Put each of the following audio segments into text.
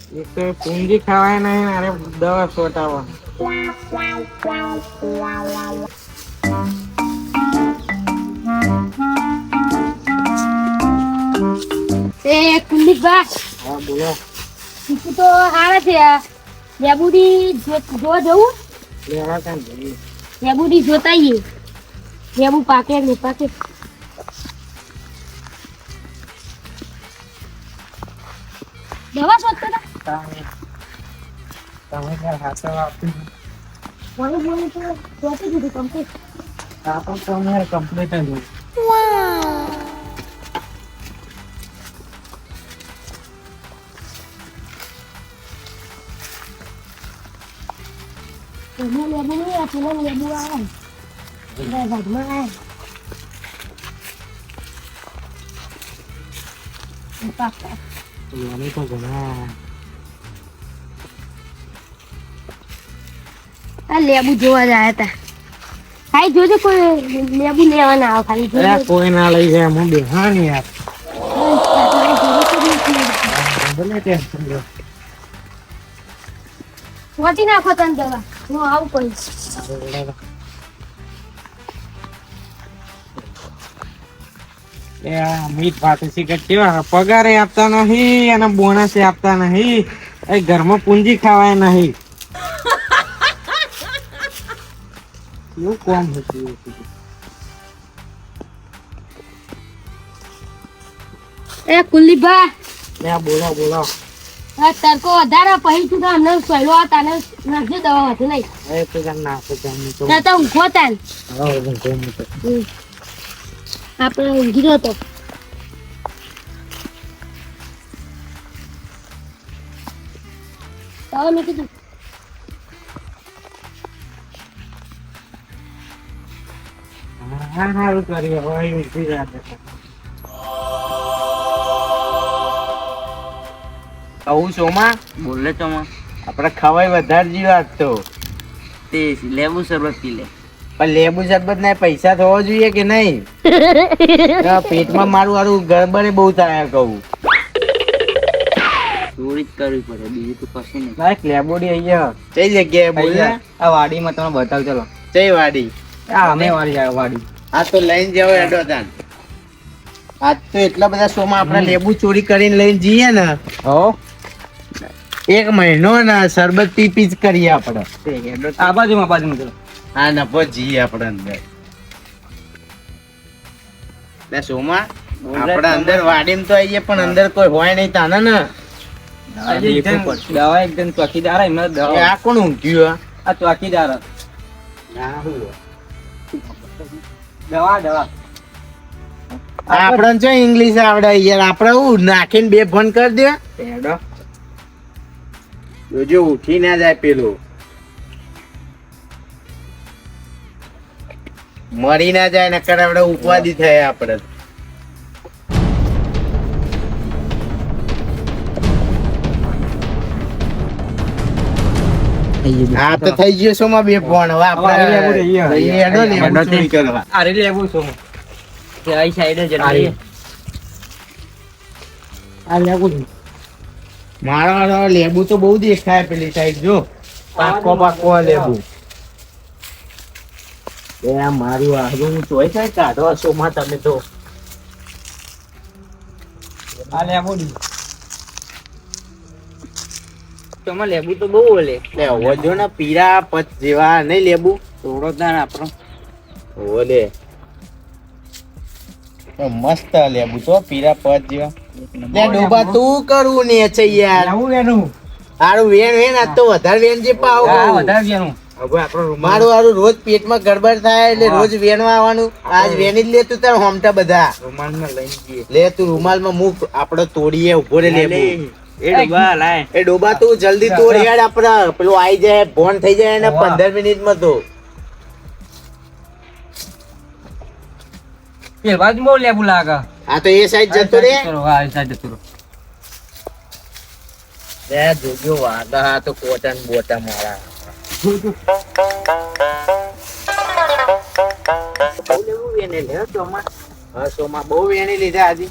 એક તો પૂંજી ખાવાય નહીં અરે દવા છોટાવો એ કુલદીપ બા હા બોલો તું તો હારા છે લેબુડી જોવા જવું લેવા કામ જઈએ લેબુડી જોતાઈએ લેબુ પાકે ને પાકે દવા શોધતા હતા તમે ક્યારે હાથો આપી બોલો બોલો તો જોતી દીધું કમ્પ્લીટ આ પણ તમે કમ્પ્લીટ જ તમે લેબુ નહીં આ પેલા લેબુ આવે ભાગમાં આવે પાકા લેવાની તો ઘણા આ લેબુ જોવા જાય હતા ખાઈ જોજો કોઈ લેબુ લેવા ના આવે ખાલી જોજો કોઈ ના લઈ જાય હું બેહા ને યાર ભલે ટેન્શન લો વાટી નાખો તને દવા હું આવું કોઈ મીઠ ભાતે સિગરેટ કેવા પગારે આપતા નહીં અને બોનસ આપતા નહીં એ ઘરમાં પૂંજી ખાવાય નહીં એવું કોમ હતું એ કુલીબા બોલો બોલો આ તડકો વધારે પછી તું તો અમને પહેલો આ તને નાખજો દવા હતી નહીં એ તો તને નાખો તમે તો તો ઊંઘો તાન આપણે ઊંઘી રહ્યો તો મેં કીધું હા સારું કર્યું હવે ઊંઘી રહ્યા કહું સોમાં બોલે ચોમાં આપણે ખવાય વધારે જીવાત તો તે લેબુ શરબત પી લે પણ લેબુ શરબત ના પૈસા થવા જોઈએ કે નહીં પેટમાં મારું વાળું ગડબડે બહુ થાય કહું ચોરી જ કરવી પડે બીજું તો કશું નહીં લાઈક લેબોડી અહીંયા કઈ જગ્યાએ બોલ આ વાડીમાં તમે બતાવ ચલો કઈ વાડી આ અમે વાડી જાય વાડી આ તો લઈને જાવ એડો તાન આજ તો એટલા બધા શોમાં આપણે લેબુ ચોરી કરીને લઈને જઈએ ને હો એક મહિનો ને શરબત પી પી જ કરીએ આપણે આ બાજુમાં ચલો હા નફો જઈએ આપણે અંદર લે સોમાં આપણે અંદર વાડીમાં તો આવીએ પણ અંદર કોઈ હોય નહીં તાને ને દવા એકદમ ચોકીદાર એમને એ આ કોણ ઊંઘ્યું આ ચોકીદાર દવા આપણે જો ઇંગ્લિશ આવડે યાર આપણે હું નાખીને બે ફોન કરી દે જોજો ઉઠી ના જાય પેલું મરી ના જાય નકર આપણે ઉપવાદી થાય આપણે હા તો થઈ ગયો છો માં બે ફોન હવે આપણે અરે લેબુ શું આ સાઈડ જ આ લેવું મારો લેબુ તો બહુ દેખાય પેલી સાઈડ જો પાકો લેબુ એ મારું આગળ ચોઈ થાય કાઢો શોમાં તમે તો આ લેબુ તોમાં લેબુ તો બહુ ઓલે લે ઓજો ને પીરા પચ જેવા નહીં લેબુ થોડો દાણ આપણો ઓલે મસ્ત લેબુ તો પીરા પચ જેવા લે ડોબા તું કરું ને છે યાર આવું એનું હારું વેણ આ તો વધારે વેણ જે પાવ વધારે જેનું હવે આપણો મારું હારું રોજ પેટમાં ગડબડ થાય એટલે રોજ વેણવા આવવાનું આજ વેણી જ લે તું તાર હોમટા બધા રૂમાલમાં લઈને જઈએ લે તું રૂમાલમાં મુક આપડે તોડીએ ઉભો રે લેબુ એ ડૂબા લાય એ ડોબા તું જલ્દી તોડ યાર આપડે પેલું આઈ જાય ફોન થઈ જાય ને 15 મિનિટમાં તો એ બાજુ બહુ લેબુ લાગે આ તો એ સાઈડ જતો રે હા એ સાઈડ જતો લે જોજો વાદા તો કોટન બોટા મારા લેવું વેને લે સોમાં હા સોમાં બહુ વેણી લીધા આજે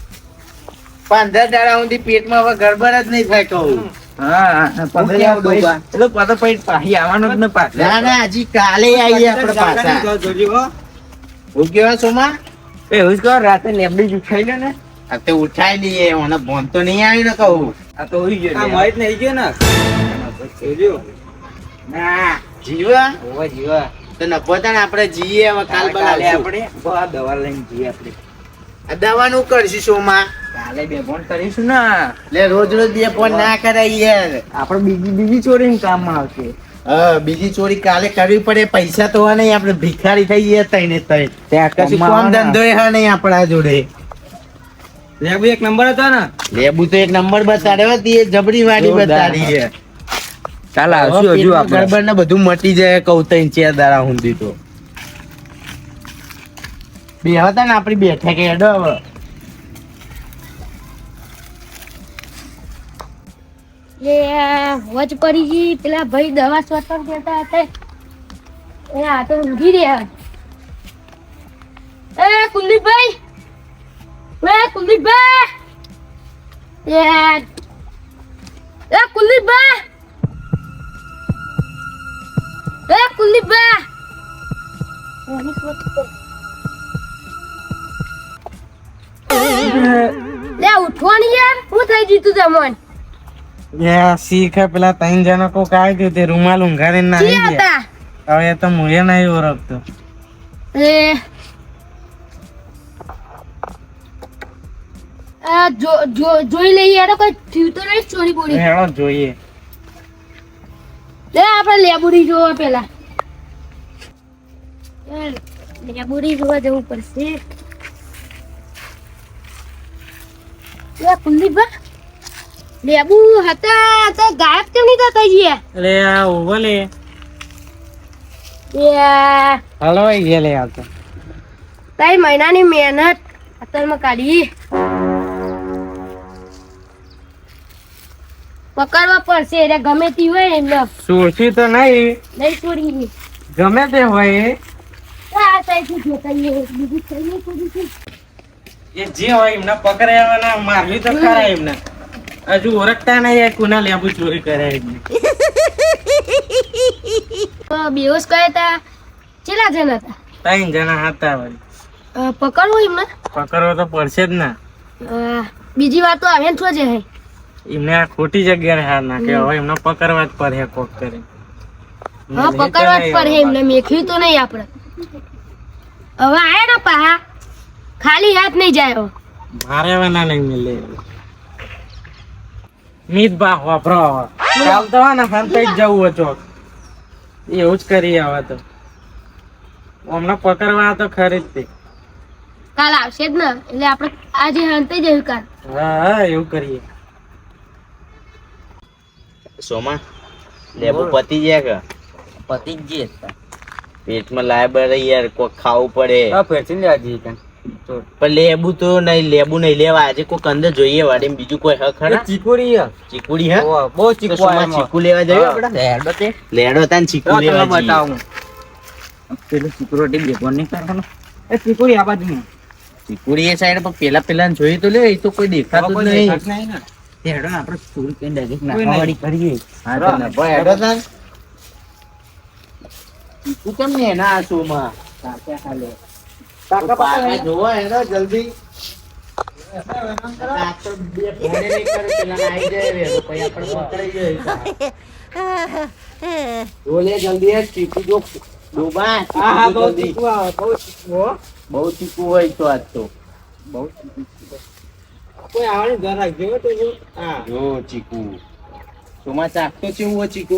15 દાડા સુધી પેટમાં હવે ગડબડ જ નહીં થાય કહું હા, 15,000 ડોબા. એટલે પાછો પછી પાછી આવવાનો જ ને પાછો. ના ના હજી કાલે આવીએ આપણે પાછા. જોજો હો. હું કેવા સોમા એવું જ કહો, રાતે લેબડી જ ઉઠાઈ લે ને. આ તો ઉઠાઈ લઈએ મને ફોન તો નહીં આવી ને કહું આ તો હોઈ ગયો. આ મોહિત નહીં ગયો ને. જોજો. ના જીવા હોવે જીવા. તો નફો ને આપણે જઈએ હવે કાલ કાલે બનાવીશું. આપણે બહુ દવા લઈને જઈએ આપણે. આ દવાનું કરશું સોમા કાલે બે ફોન કરીશું ને. એટલે રોજ રોજ બે ફોન ના કરાય યાર. આપણે બીજી ચોરીને કામમાં આવશે. હા બીજી ચોરી કાલે કરવી પડે પૈસા તો હોય નહીં આપણે ભિખારી થઈ ગયા તઈને તઈ કશું કામ ધંધો હા નહીં આપણા જોડે. લેબુ એક નંબર હતો ને. લેબુ તો એક નંબર બતાડ્યો તે જબરી વાડી બતાડી છે. કાલ આવશું હજુ આપણે. ગડબડ ને બધું મટી જાય કહું તઈ ચાર દાડા હુંધી તો બે હતા ને આપડી બેઠા કે હેડો હવે. વચ પડી ગઈ પેલા ભાઈ દવા સ્વતર દેતા હતા એ આ તો ઊંઘી રહ્યા. એ કુલદીપભાઈ, એ કુલદીપભાઈ, એ કુલદીપભાઈ, એ કુલદીપભાઈ. લે ઉઠવાની યાર શું થઈ ગયું તું તમને? શીખ પેલા 3 જણા કોક આવ્યું તે રૂમાલ ઊંઘાડીને નાહી ક્યાં ગયા. હતા? હવે એ તો મુએ નહીં ઓળખતો. એ જોઈ લઈએ યાર કોઈ થયું તો નહીં ચોરી બોરી. હેડો જોઈએ. લે આપણે લેબુડી જોવા પેલા. લેબુડી જોવા જવું પડશે. લે કુલદીપભાઈ, લેબુ હતા તો ગાયબ કેમ નહીં થતા ગયા? એટલે આ ઓવલે એ હલવાઈ ગયા લે આવતો. તારી મહિનાની મહેનત અત્યારમાં કાઢી પકડવા પડશે એટલે ગમે તે હોય એમને સોચી તો નહીં નહીં છોડી. ગમે તે હોય આ સાઈડથી જોતા આવીએ. બીજું કઈ નહીં છોડી છે. એ જે હોય એમને પકડ્યાવાના મારવી તો ખરા એમને. હજુ ઓળખતા નહીં કોના લેબુ ચોરી કરે એમને. બેહોશ કર્યા હતા કેટલા જણ હતા? 3 જણા હતા વળી. પકડવું એમને? પકડવો તો પડશે જ ને. બીજી વાત તો આવે ને છો છે એમને આ ખોટી જગ્યાએ હાર નાખે. હવે એમને પકડવા જ પડે કોક કરી. હા પકડવા જ પડે એમને. મેખ્યું તો નહીં આપણે. હવે આયા ને પાહા ખાલી હાથ નહીં જાય હવે. મારે વાના નહીં મિલે. મીત બા વાપરો હવે. કાલ તો ને હંતાઈ જ જવું ચોક. એવું જ કરીએ હવે તો. હમણાં પકડવા તો ખરી જ તે. કાલ આવશે જ ને એટલે આપણે આજે હંતાઈ જવું કાલ. હા એવું કરીએ. સોમા લેબુ પતી ગયા કે પતિ જ જે હતા. પેટમાં લાય બરે યાર કોઈ ખાવું પડે. હા ફેરથી લેવા જઈએ કાન. પણ લેબુ તો નહીં લેબુ નહીં લેવા આજે કોઈક અંદર જોઈએ વાડે બીજું કોઈ હક ખરા? ચીકુરી હે. ચીકુડી હે ઓહ, બહુ તો ચીકુ સોમા આયા ચીકુ લેવા જઈએ આપણે હેડો તે. લેડો તાન ચીકુ તમને લેવા જઈએ. બતાવું. પેલું સિક્યુરિટી બેગો નહીં કરવાનો. એ ચીકુરી આ બાજુ નહીં. ચીકુડી એ સાઈડ પર પેલા જોઈ તો લે એ તો કોઈ દેખાતું જ નહીં. હેડો આપણે ચોરી કરીને ડાયરેક્ટ નાખવાવાળી કરીએ. હા તો નભો હેડો તાન ચીકુ કેમ ને એના આ સોમા કાકા પાકા જોવો હેડો જલ્દી. આ તો બે ફોને નહીં કરે પેલા આવી જાય રે તો પછી આપણે પકડાઈ જાય. બોલે જલ્દી હે ચીકુ જો ડોબા હા ચીકુ બહુ જલ્દી. ચીકુ આવે બહુ ચીકુ હો. બહુ ચીકુ હોય તો આજ તો બહુ ચીકુ. કોઈ આવવાની ઘર રાખજો હો તું. હા જો ચીકુ સોમા ચાખતો છે હું ચીકુ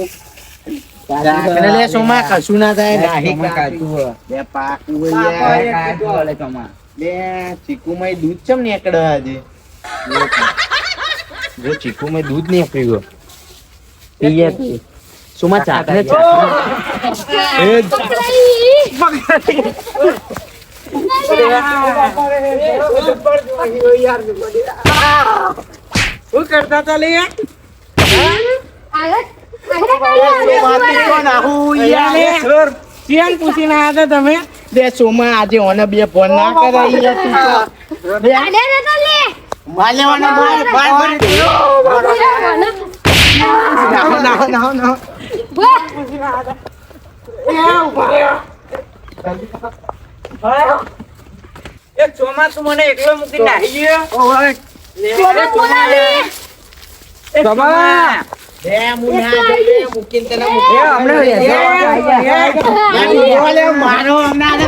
ચાખને લે સોમા કશું ના થાય નાહી કાઢું બે પાકું હોય યાર. લે ચીકુ માં દૂધ ચમ નીકળે આજે જો ચીકુ માં દૂધ નીકળ્યું પીએ સોમા ચાખને એ શું કરતા હતા લે? કેમ પૂછીને આવ્યા હતા તમે? બે સોમા આજે ઓને બે ફોન ના કરાય માલેવાના બાર બાર વાહ! એ ચોમા તું મને એકલો મૂકી નાહી ગયો ચોમા બોલાવી. એ ચોમા બે મુના દે મૂકીને તને મૂકી. બોલે મારો હમણાં બે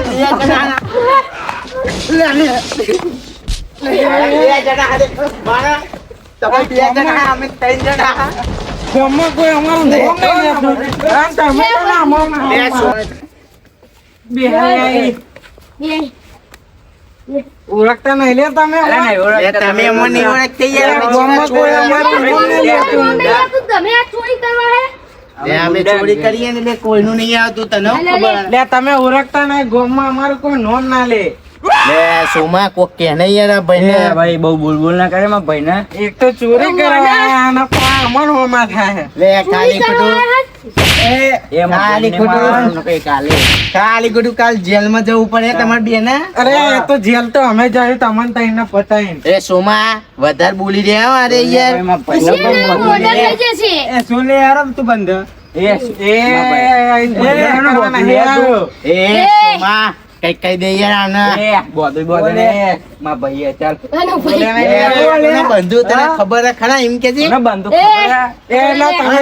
જણા મારા તમે બે જણા અમે ત્રણ જણા ચોમા કોઈ અમારું નામ નહીં લેતું. આમ તમે તો ના મોમાં. બે બેહાઈ. બે. ઓળખતા નહીં લે તમે તમે અમને નહીં ઓળખતી યાર. ગામમાં કોઈ અમારું નામ નહીં લેતું. તમે આ ચોરી કરવા હે? લે, અમે ચોરી કરીએ ને એટલે કોઈનું નહીં આવતું તને હું ખબર. લે તમે ઓળખતા નહીં ગામમાં અમારું કોઈ નોમ ના લે. લે સોમા કોક કે નહીં યાર આ ભાઈને. ભાઈ બહુ બોલ ના કરે મારા ભાઈ ને. એક તો ચોરી કરવા અને પણ અમર હોમાં થાય. લે ખાલી ખોટું ખાલી ખાલી ખોટું કાલ જેલમાં જવું પડે તમારે બે ને. અરે એ તો જેલ તો અમે જાય તમને તઈને પતાઈને. એ સોમા વધારે બોલી રહ્યા હો. અરે યાર પછી એના order થઈ જશે. શું લે યાર તું બંધ એ સોમા કઈ કઈ દે યાર આને. આનો ભાઈ. કોને બંધુ તને ખબર હે ખરા એમ કે છે.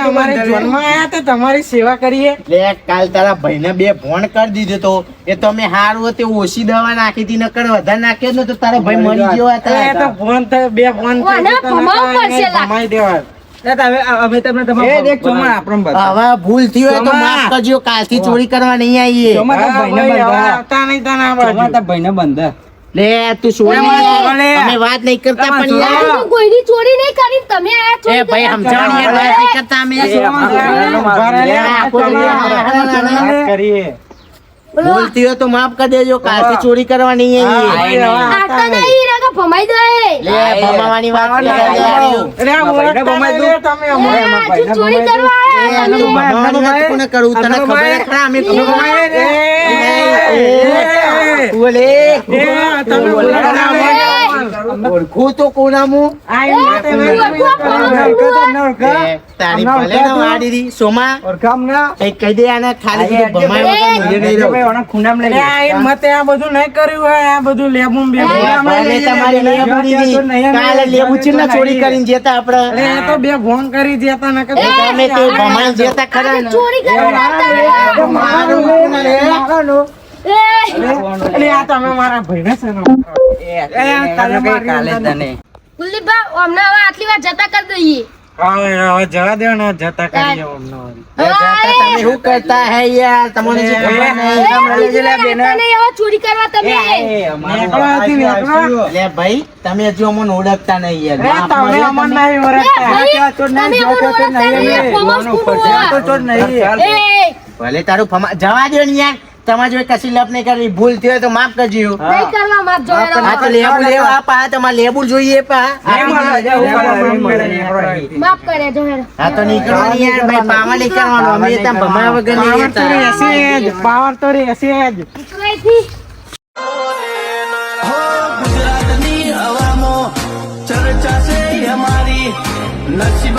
અમારી જોનમાં આયા તો તમારી સેવા કરીએ. લે કાલ તારા ભાઈને બે ફોન કરી દીધો તો એ તો અમે હારું તે ઓછી દવા નાખી હતી નકર વધારે નાખ્યો જ ને તો તારો ભાઈ મરી ગયો એ તો હતા. ફોન થાય બે ફોન થાય ઓને તો ભમાવું પડશે લા. ભમાઈ દેવા. હવે ભૂલ થઈ હોય તો માફ કરજો. કાલથી ચોરી કરવા નહીં આવીએ. આવતા નહીં તને આ બાજુ. લે તું સોના મને અમે વાત નહીં કરતા પણ યાર. હું કોઈની ચોરી નહીં કરી તમે આ એ ચોરી ભાઈ કરવા સમજાવ યાર વાત નહીં કરતા અમે. કરીએ. ભૂલ થઈ હોય તો માફ કરી દેજો. કાલથી ચોરી કરવા નહીં આવીએ. આતા નહીં રાગા ભમાઈ દે. લે ભમાવાની વાત કરે યાર. અરે આ ઓળખતા નહીં લે તમે અમારે. આ ચોરી કરવા આયા તમે. ભમાવાની વાત કોને કરું તને ખબર હે ખરા અમે કોને બોલે તમે ઓળખું તો કોનામું તારી ભલે ને વાડી રી સોમા કઈ કહી દે આને ખાલી કીધું ભમાય વગર મુજે નહીં રહું. મતે આ બધું નહીં કર્યું હોય આ બધું લેબું બેબું. ભલે તમારી લેબુ દીધી કાલે લેબુ ચીના ચોરી કરીને જતા અરે આપણે આ તો બે ફોન કરી દેતા ને ગમે તે ભમાઈ જતા ખરા ને. ચોરી કરવા આતા. એટલે આ તમે મારા ભાઈને છે ને. કુલદીપબા, અમને હવે આટલી વાર જતા કરી દઈએ. હવે જવા દો ને જતા કરીએ અમને વળી. તમે શું કરતા હે યાર તમને જે ખબર નહીં. આતા નહીં, હવે ચોરી કરવા તમે. નેકળો હતી, નેકળો. લે ભાઈ તમે હજુ અમને ઓળખતા નહીં યાર. એ માફ તમે મળે અમને તમને. નહીં ઓળખતા. તમે અમને ઓળખતા નહીં, ફોમસ કુટુંબ. એ, ભલે તારું જવા દો ને યાર. તમારે જો કશી લપ નહીં કરવી ભૂલ થઈ હોય તો માફ કરજો. નહીં કરવા માફ જોડે હા તો લેબુ લેવા પા તમારે લેબુ જોઈએ પા. માફ કરે જોડે. હા તો નીકળવાની યાર ભાઈ પાવા નહીં કરવાનું. અમે ત્યાં ભમા વગર નહીં પાવર તો રહેતા. રહેશે જ, પાવર તો રહેશે જ. નીકળેથી. ગુજરાતની હવામાં ચર્ચા છે અમારી નસીબ